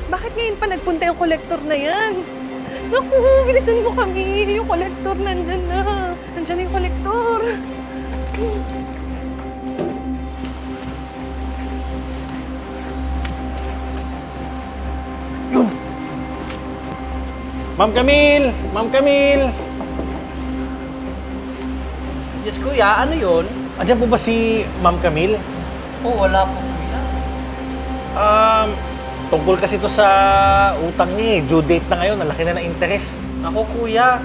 Bakit ngayon pa nagpunta yung kolektor na yan? Naku, bilisan mo kami. Yung kolektor nandyan na. Nandyan na yung kolektor. Ma'am Camille! Ma'am Camille! Yes, kuya. Ano yun? Andiyan po ba si Ma'am Camille? Oh, wala po, kuya. Tungkol kasi to sa utang niya eh. Due date na ngayon, ang laki na ng interest. Ako, kuya.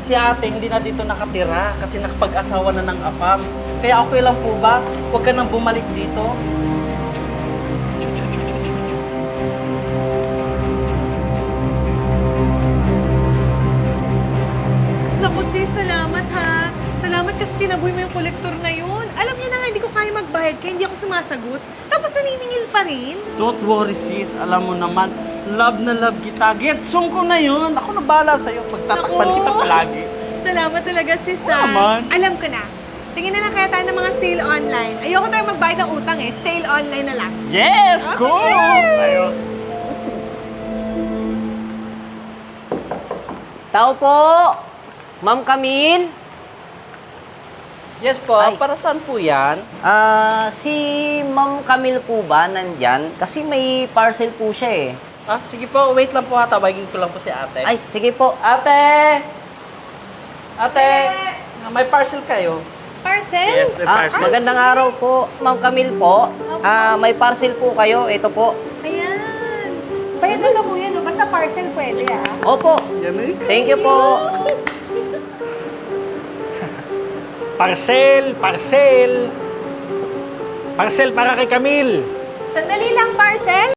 Si ate hindi na dito nakatira kasi nakapag-asawa na ng afam. Kaya okay lang po ba? Huwag ka nang bumalik dito. Naku sis, salamat ha. Salamat kasi tinaboy mo yung kolektor na yun. Alam niya na nga, hindi ko kaya magbayad kaya hindi ako sumasagot. Tapos naniningil pa rin. Don't worry, sis. Alam mo naman, love na love kita. Getsong ko na yun. Ako na bahala sa'yo. Pagtatakpan Naku. kita palagi. Salamat talaga sis ha. Naman. Alam ko na. Tingin na lang kaya tayo ng mga sale online. Ayoko tayo magbayad ng utang eh. Sale online na lang. Yes! Cool! Ayun. Tao po! Ma'am Camille? Yes po. Ay. Para saan po yan? Si Ma'am Camille po ba nandyan? Kasi may parcel po siya eh. Ah, sige po. Wait lang po ha. Tawagin ko lang po si ate. Ay, sige po. Ate! Ate! May parcel kayo? Parcel? Magandang araw po. Ma'am Camille po. May parcel po kayo. Ito po. Ayan. Bayad na to kuya, no? Basta parcel pwede ah. Opo. Thank you po. Parcel! Parcel! Parcel para kay Camille! Sandali lang, parcel.